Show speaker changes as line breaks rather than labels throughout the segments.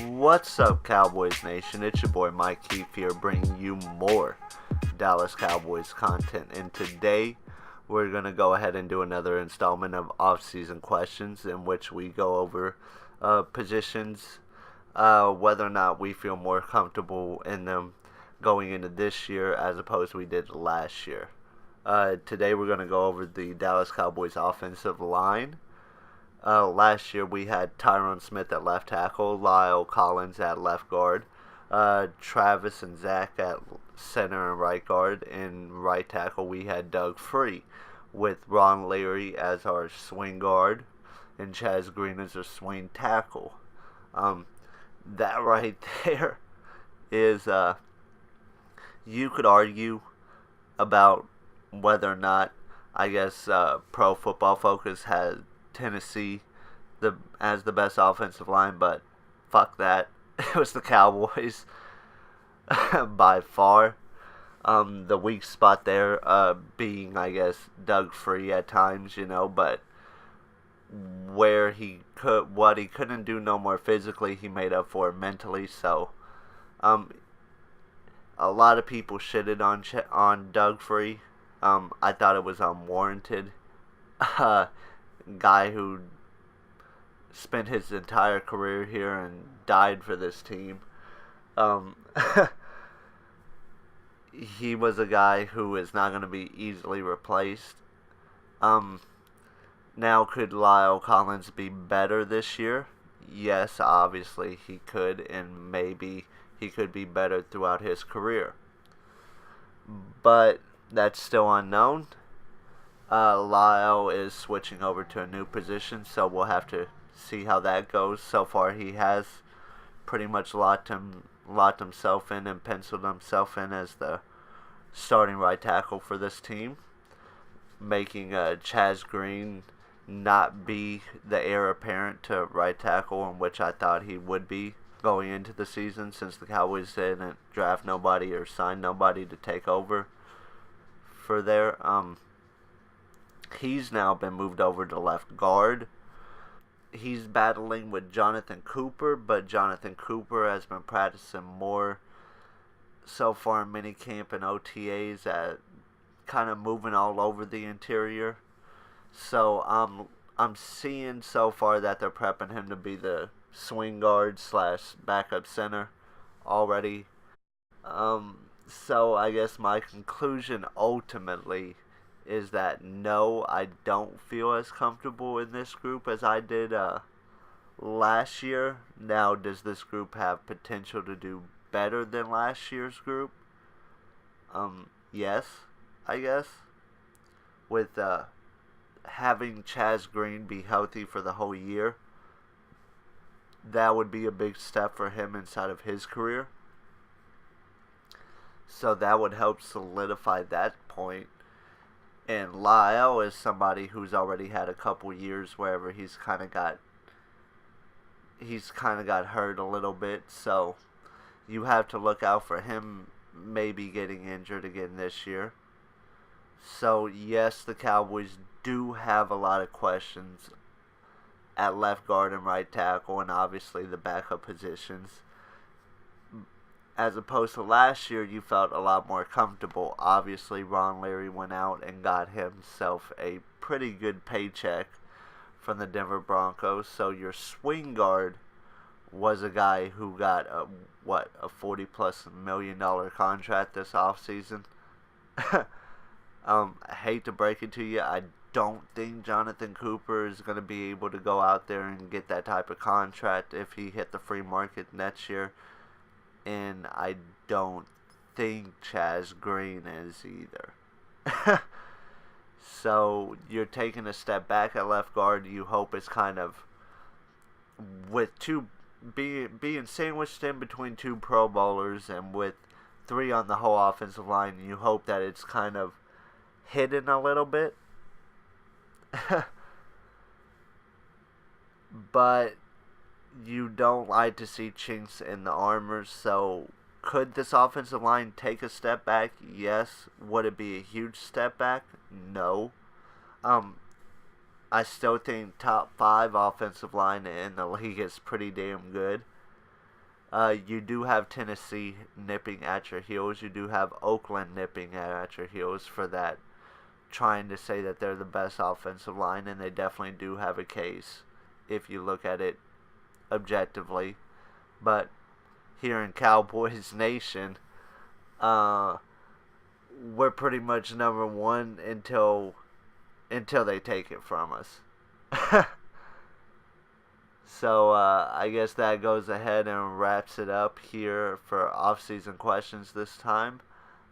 What's up, Cowboys Nation? It's your boy Mike Keefe here, bringing you more Dallas Cowboys content. And today, we're going to go ahead and do another installment of off-season questions, in which we go over positions, whether or not we feel more comfortable in them going into this year as opposed to we did last year. Today, we're going to go over the Dallas Cowboys Offensive Line. Last year we had Tyron Smith at left tackle, Lyle Collins at left guard, Travis and Zach at center and right guard. In right tackle we had Doug Free, with Ron Leary as our swing guard and Chaz Green as our swing tackle. That right there is, you could argue about whether or not, I guess, Pro Football Focus had Tennessee as the best offensive line, but fuck that. It was the Cowboys by far. The weak spot there being, I guess, Doug Free at times, but what he couldn't do no more physically, he made up for mentally. So, a lot of people shitted on Doug Free. I thought it was unwarranted. Guy who spent his entire career here and died for this team. He was a guy who is not going to be easily replaced. Now, could Lyle Collins be better this year? Yes, obviously he could, and maybe he could be better throughout his career. But that's still unknown. Lyle is switching over to a new position, so we'll have to see how that goes. So far, he has pretty much locked himself in and penciled himself in as the starting right tackle for this team, making Chaz Green not be the heir apparent to right tackle, in which I thought he would be going into the season, since the Cowboys didn't draft nobody or sign nobody to take over for their He's now been moved over to left guard. He's battling with Jonathan Cooper, but Jonathan Cooper has been practicing more so far in minicamp and OTAs, at kind of moving all over the interior. So I'm seeing so far that they're prepping him to be the swing guard / backup center already. So I guess my conclusion ultimately is that no, I don't feel as comfortable in this group as I did last year. Now, does this group have potential to do better than last year's group? Yes, I guess. With having Chaz Green be healthy for the whole year, that would be a big step for him inside of his career. So that would help solidify that point. And Lyle is somebody who's already had a couple years wherever he's kind of got hurt a little bit. So you have to look out for him maybe getting injured again this year. So yes, the Cowboys do have a lot of questions at left guard and right tackle, and obviously the backup positions. As opposed to last year, you felt a lot more comfortable. Obviously, Ron Leary went out and got himself a pretty good paycheck from the Denver Broncos. So your swing guard was a guy who got a $40+ million contract this offseason. I hate to break it to you, I don't think Jonathan Cooper is going to be able to go out there and get that type of contract if he hit the free market next year. And I don't think Chaz Green is either. So you're taking a step back at left guard. You hope it's kind of with being sandwiched in between two Pro Bowlers, and with 3 on the whole offensive line. You hope that it's kind of hidden a little bit. But you don't like to see chinks in the armor. So could this offensive line take a step back? Yes. Would it be a huge step back? No. I still think top 5 offensive line in the league is pretty damn good. You do have Tennessee nipping at your heels. You do have Oakland nipping at your heels for that, trying to say that they're the best offensive line, and they definitely do have a case if you look at it objectively. But here in Cowboys Nation, we're pretty much number one until they take it from us. So I guess that goes ahead and wraps it up here for off-season questions this time.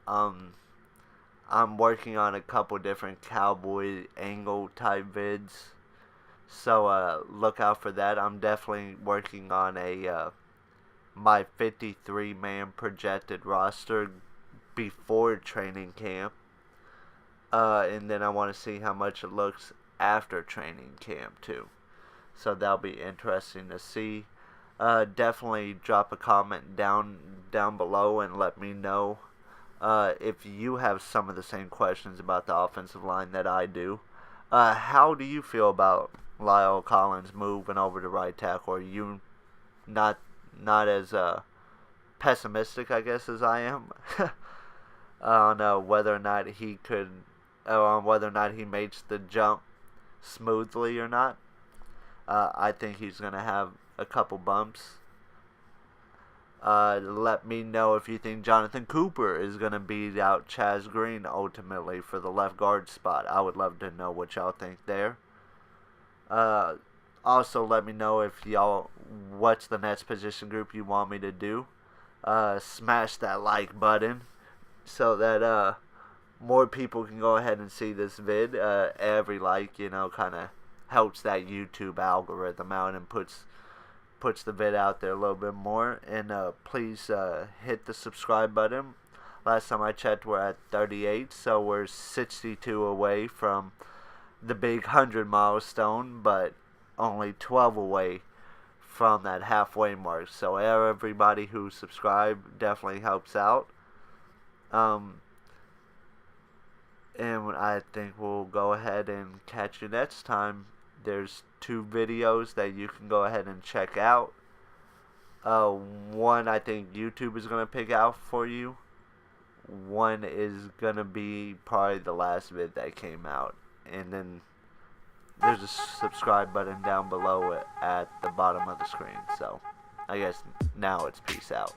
I'm working on a couple different Cowboy angle type vids, so look out for that. I'm definitely working on my 53-man projected roster before training camp, and then I want to see how much it looks after training camp too. So that'll be interesting to see. Definitely drop a comment down below and let me know if you have some of the same questions about the offensive line that I do. How do you feel about Lyle Collins moving over to right tackle? Are you not as pessimistic, I guess, as I am? I don't know whether or not he makes the jump smoothly or not. I think he's going to have a couple bumps. Let me know if you think Jonathan Cooper is going to beat out Chaz Green ultimately for the left guard spot. I would love to know what y'all think there. Also, let me know what's the next position group you want me to do. Smash that like button so that more people can go ahead and see this vid. Every like, kind of helps that YouTube algorithm out and puts the vid out there a little bit more. And please hit the subscribe button. Last time I checked, we're at 38, so we're 62 away from the big 100 milestone, but only 12 away from that halfway mark. So everybody who subscribed definitely helps out. And I think we'll go ahead and catch you next time. There's 2 videos that you can go ahead and check out. One I think YouTube is going to pick out for you. One is going to be probably the last vid that came out. And then there's a subscribe button down below at the bottom of the screen. So I guess now it's peace out.